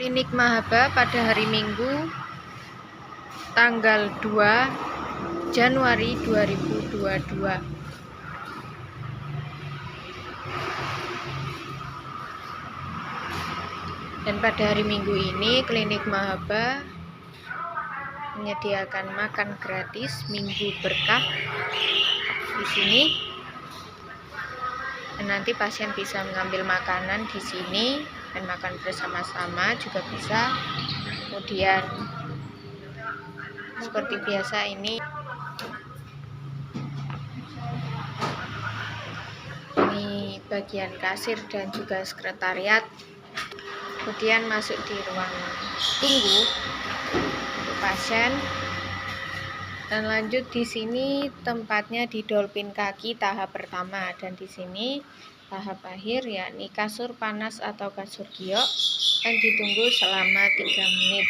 Klinik Mahaba pada hari Minggu tanggal 2 Januari 2022. Dan pada hari Minggu ini Klinik Mahaba menyediakan makan gratis Minggu Berkah di sini. Dan nanti pasien bisa mengambil makanan di sini dan makan bersama-sama juga bisa. Kemudian seperti biasa ini bagian kasir dan juga sekretariat. Kemudian masuk di ruang tunggu untuk pasien. Dan lanjut di sini tempatnya di Dolphin Kaki tahap pertama, dan di sini tahap akhir yakni kasur panas atau kasur giok, dan ditunggu selama 3 menit.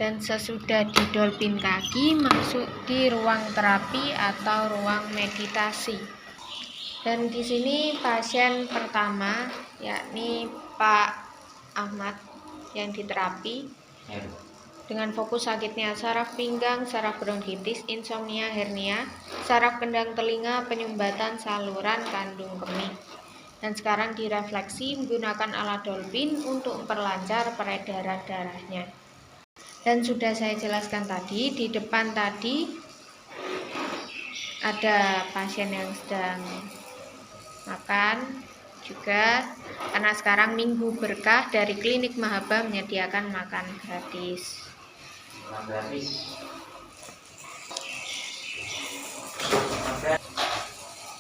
Dan sesudah di Dolphin Kaki masuk di ruang terapi atau ruang meditasi. Dan di sini pasien pertama yakni Pak Ahmad yang diterapi dengan fokus sakitnya saraf pinggang, saraf bronkitis, insomnia, hernia, saraf kendang telinga, penyumbatan saluran kandung kemih. Dan sekarang direfleksi menggunakan alat Dolphin untuk memperlancar peredaran darahnya. Dan sudah saya jelaskan tadi, di depan tadi ada pasien yang sedang makan juga, karena sekarang Minggu Berkah dari Klinik Mahaba menyediakan makan gratis.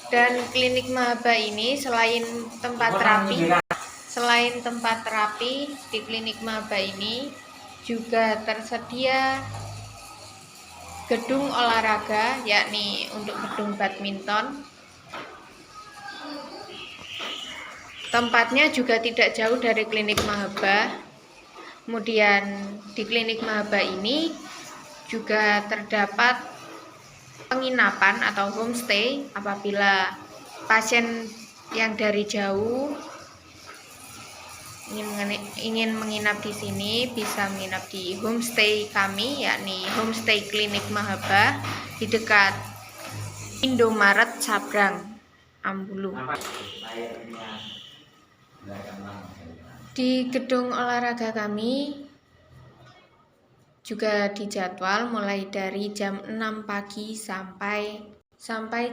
Dan Klinik Mahaba ini selain tempat terapi di Klinik Mahaba ini juga tersedia gedung olahraga, yakni untuk gedung badminton. Tempatnya juga tidak jauh dari Klinik Mahaba. Kemudian di Klinik Mahaba ini juga terdapat penginapan atau homestay. Apabila pasien yang dari jauh ingin menginap di sini, bisa menginap di homestay kami, yakni homestay Klinik Mahaba di dekat Indomaret Sabrang, Ambulu. Di gedung olahraga kami juga dijadwal mulai dari jam 6 pagi sampai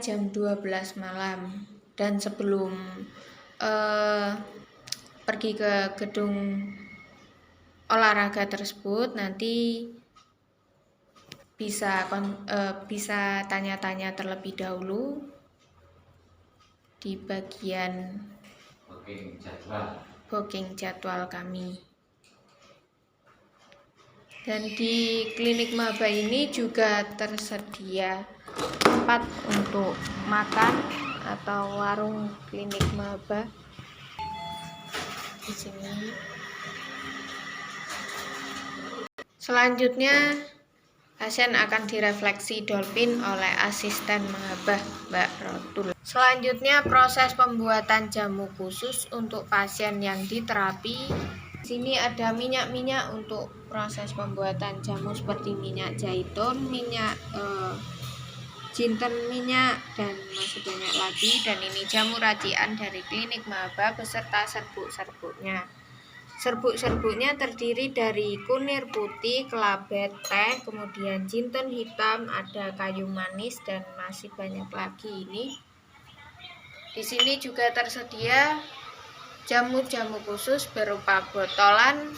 jam 12 malam. Dan sebelum pergi ke gedung olahraga tersebut, nanti bisa tanya-tanya terlebih dahulu di bagian booking jadwal kami. Dan di Klinik Mahaba ini juga tersedia tempat untuk makan atau warung Klinik Mahaba di sini. Selanjutnya pasien akan direfleksi Dolphin oleh asisten Mahaba, Mbak Rotul. Selanjutnya proses pembuatan jamu khusus untuk pasien yang diterapi. Di sini ada minyak-minyak untuk proses pembuatan jamu seperti minyak zaitun, minyak jinten minyak, dan masih banyak lagi. Dan ini jamu racikan dari Klinik Mahaba beserta serbuk-serbuknya. Serbuk-serbuknya terdiri dari kunir putih, kelabet, teh, kemudian jinten hitam, ada kayu manis, dan masih banyak lagi ini. Di sini juga tersedia jamu-jamu khusus berupa botolan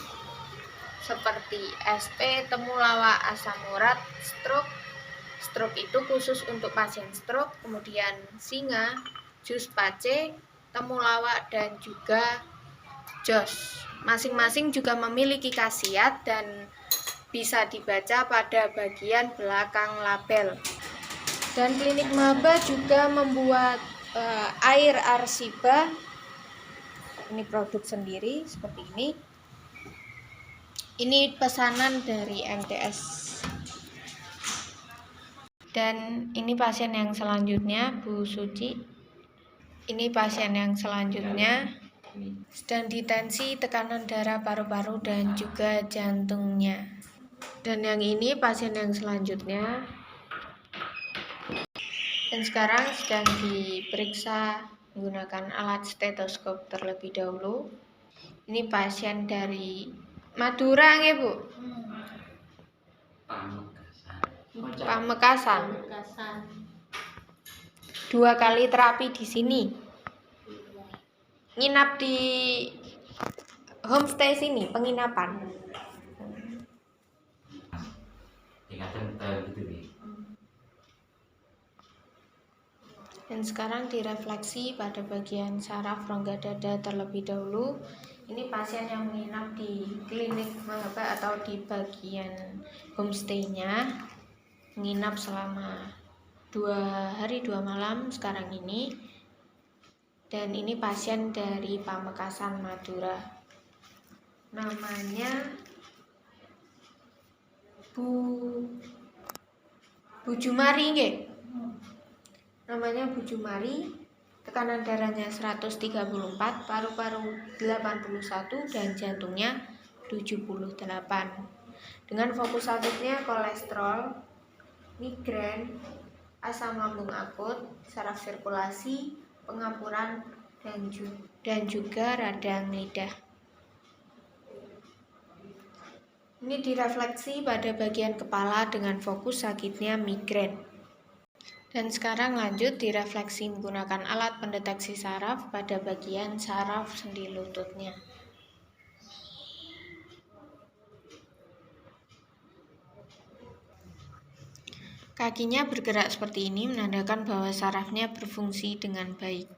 seperti SP, temulawak, asam urat, stroke itu khusus untuk pasien stroke, kemudian singa, jus pace, temulawak, dan juga jos. Masing-masing juga memiliki khasiat dan bisa dibaca pada bagian belakang label. Dan Klinik Mahaba juga membuat air arsiba. Ini produk sendiri seperti ini. Ini pesanan dari MTS. Dan ini pasien yang selanjutnya, Bu Suci. Ini pasien yang selanjutnya. sedang ditensi tekanan darah paru-paru dan juga jantungnya. Dan yang ini pasien yang selanjutnya. Dan sekarang sedang diperiksa menggunakan alat stetoskop terlebih dahulu. Ini pasien dari Madura nggih, Bu? Pamekasan. 2 kali terapi di sini. Nginap di homestay sini, penginapan. Dan sekarang direfleksi pada bagian saraf rongga dada terlebih dahulu. Ini pasien yang menginap di klinik Mahaba atau di bagian homestay-nya, menginap selama 2 hari 2 malam sekarang ini. Dan ini pasien dari Pamekasan, Madura. Namanya Bu Jumari nggih. Namanya Bu Jumari. Tekanan darahnya 134, paru-paru 81 dan jantungnya 78. Dengan fokus akutnya kolesterol, migrain, asam lambung akut, saraf sirkulasi, pengampuran dan juga radang lidah. Ini direfleksi pada bagian kepala dengan fokus sakitnya migrain. Dan sekarang lanjut direfleksi menggunakan alat pendeteksi saraf pada bagian saraf sendi lututnya. Kakinya bergerak seperti ini menandakan bahwa sarafnya berfungsi dengan baik.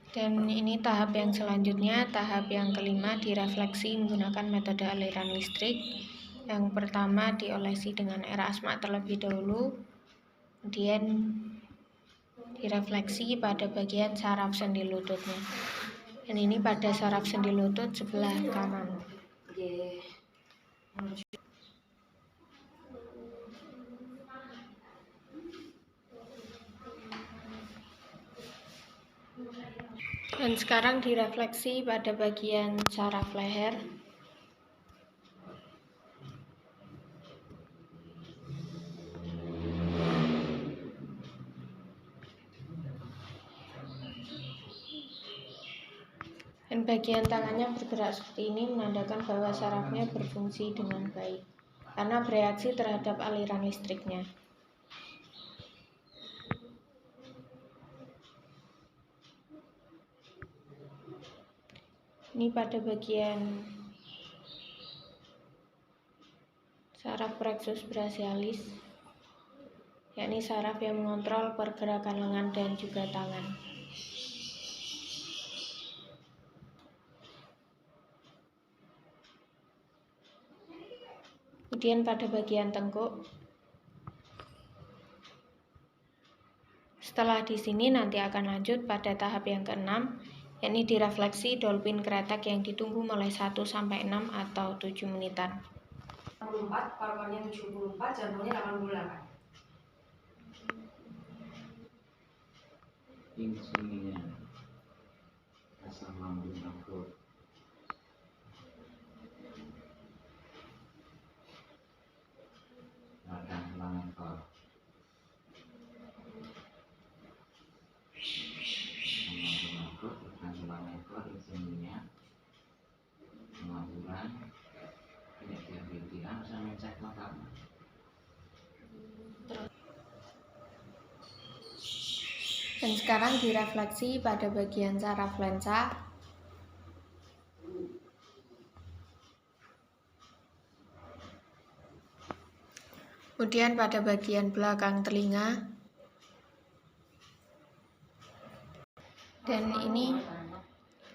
Dan ini tahap yang selanjutnya, tahap yang kelima, direfleksi menggunakan metode aliran listrik. Yang pertama diolesi dengan air asma terlebih dahulu, kemudian direfleksi pada bagian saraf sendi lututnya. Dan ini pada saraf sendi lutut sebelah kanan. Dan sekarang direfleksi pada bagian saraf leher. Dan bagian tangannya bergerak seperti ini menandakan bahwa sarafnya berfungsi dengan baik karena bereaksi terhadap aliran listriknya. Ini pada bagian saraf plexus brachialis, yakni saraf yang mengontrol pergerakan lengan dan juga tangan. Kemudian pada bagian tengkuk. Setelah di sini nanti akan lanjut pada tahap yang keenam, yakni direfleksi dolphin kretek yang ditunggu mulai 1-6 atau 7 menitan. 64, paru-parunya 74, jantungnya 88. Insomnia, asam lambung akut, radang tulang ekor, asam lambung akut, radang tulang ekor, insomnia, pengaburan, penyakit diabetes, sama cek mata. Dan sekarang direfleksi pada bagian saraf lensa. Kemudian pada bagian belakang telinga. Dan ini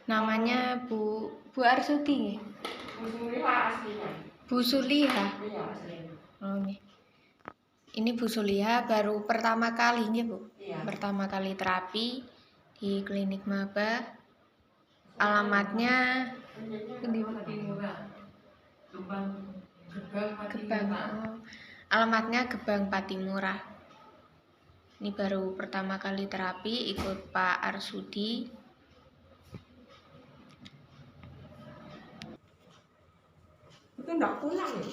namanya Bu Arsuti. Bu Suliha. Oh, ini Bu Suliha baru pertama kali nih, Bu. Pertama kali terapi di klinik Maba. Alamatnya Gebang. Alamatnya Gebang Patimura. Ini baru pertama kali terapi, ikut Pak Arsudi. Itu enggak pulang ya?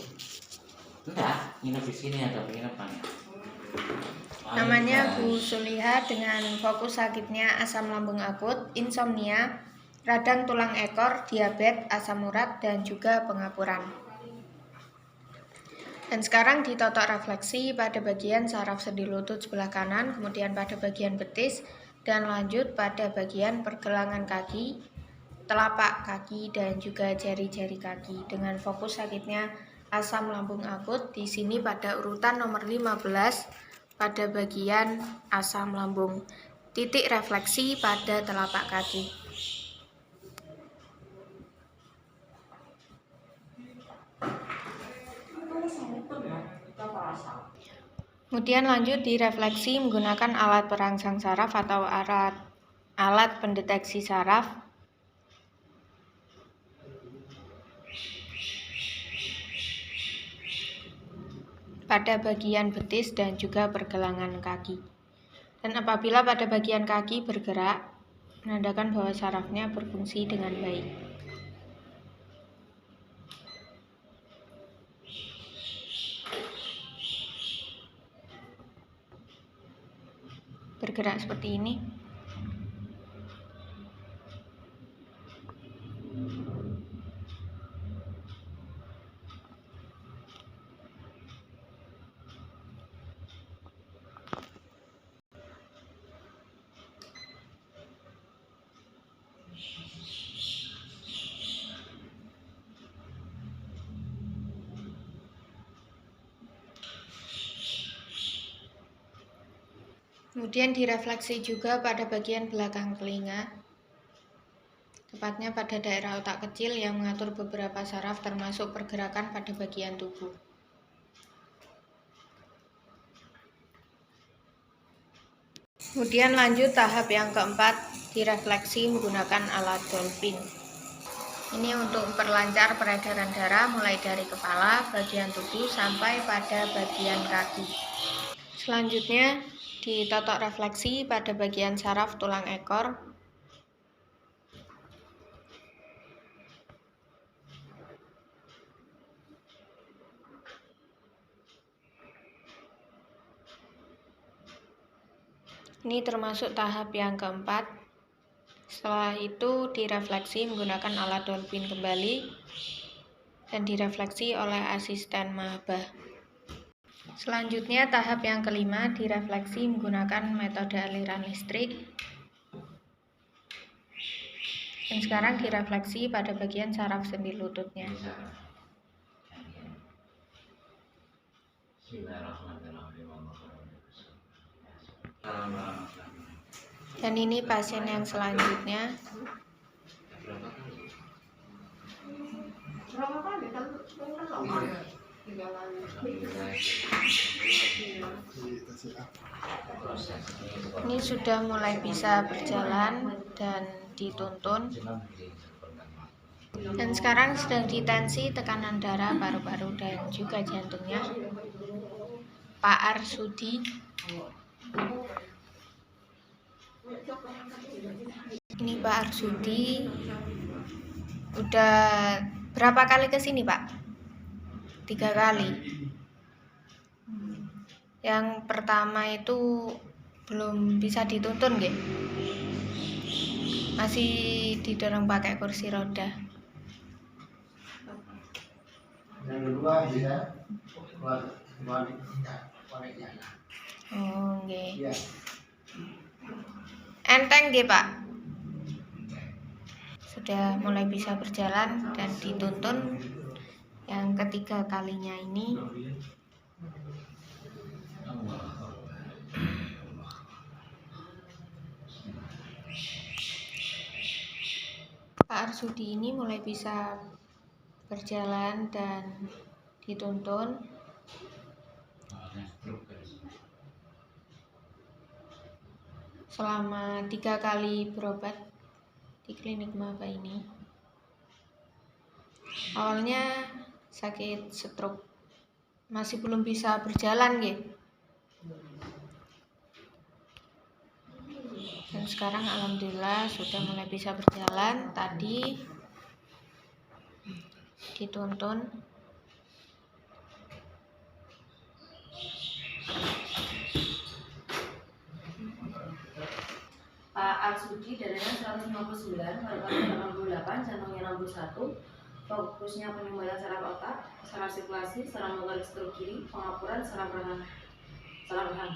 Enggak, nginep di sini ada penginapan. Namanya Bu Suliha dengan fokus sakitnya asam lambung akut, insomnia, radang tulang ekor, diabetes, asam urat, dan juga pengapuran. Dan sekarang ditotok refleksi pada bagian saraf sendi lutut sebelah kanan, kemudian pada bagian betis, dan lanjut pada bagian pergelangan kaki, telapak kaki, dan juga jari-jari kaki. Dengan fokus sakitnya asam lambung akut, di sini pada urutan nomor 15, pada bagian asam lambung. Titik refleksi pada telapak kaki. Kemudian lanjut direfleksi menggunakan alat perangsang saraf atau alat pendeteksi saraf. Pada bagian betis dan juga pergelangan kaki. Dan apabila pada bagian kaki bergerak, menandakan bahwa sarafnya berfungsi dengan baik. Bergerak seperti ini. Kemudian direfleksi juga pada bagian belakang telinga, tepatnya pada daerah otak kecil yang mengatur beberapa saraf termasuk pergerakan pada bagian tubuh. Kemudian lanjut tahap yang keempat, direfleksi menggunakan alat dolphin. Ini untuk memperlancar peredaran darah mulai dari kepala, bagian tubuh, sampai pada bagian kaki. Selanjutnya, ditotok refleksi pada bagian saraf tulang ekor. Ini termasuk tahap yang keempat. Setelah itu direfleksi menggunakan alat dolphin kembali dan direfleksi oleh asisten maba. Selanjutnya tahap yang kelima, direfleksi menggunakan metode aliran listrik. Dan sekarang direfleksi pada bagian saraf sendi lututnya. Dan ini pasien yang selanjutnya. Ini sudah mulai bisa berjalan dan dituntun. Dan sekarang sedang ditensi tekanan darah, paru-paru, dan juga jantungnya. Pak Arsudi. Ini Pak Arsudi. Udah berapa kali ke sini, Pak? 3 kali. Yang pertama itu belum bisa dituntun, nggih? Masih didorong pakai kursi roda. Yang kedua bisa Oh, nggih. Enteng nggih, Pak? Sudah mulai bisa berjalan dan dituntun yang ketiga kalinya ini. Pak Arsudi ini mulai bisa berjalan dan dituntun. Selama 3 kali berobat di klinik maba ini. Awalnya sakit stroke, masih belum bisa berjalan nggih. Dan sekarang alhamdulillah sudah mulai bisa berjalan. Tadi dituntun Pak Arsudi darahnya 159, paru-parunya 88, jantungnya 61, fokusnya penyumbatan saraf otak, saraf sirkulasi, saraf motorik stroke kiri, pengapuran, saraf rahang.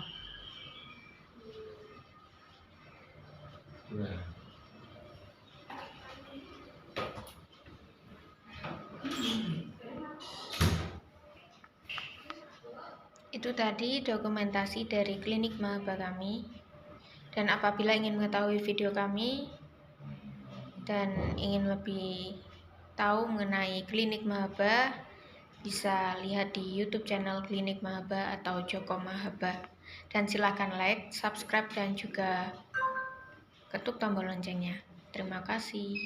Itu tadi dokumentasi dari klinik Mahaba kami. Dan apabila ingin mengetahui video kami dan ingin lebih tahu mengenai klinik Mahaba, bisa lihat di YouTube channel klinik Mahaba atau Joko Mahaba. Dan silahkan like, subscribe, dan juga ketuk tombol loncengnya. Terima kasih.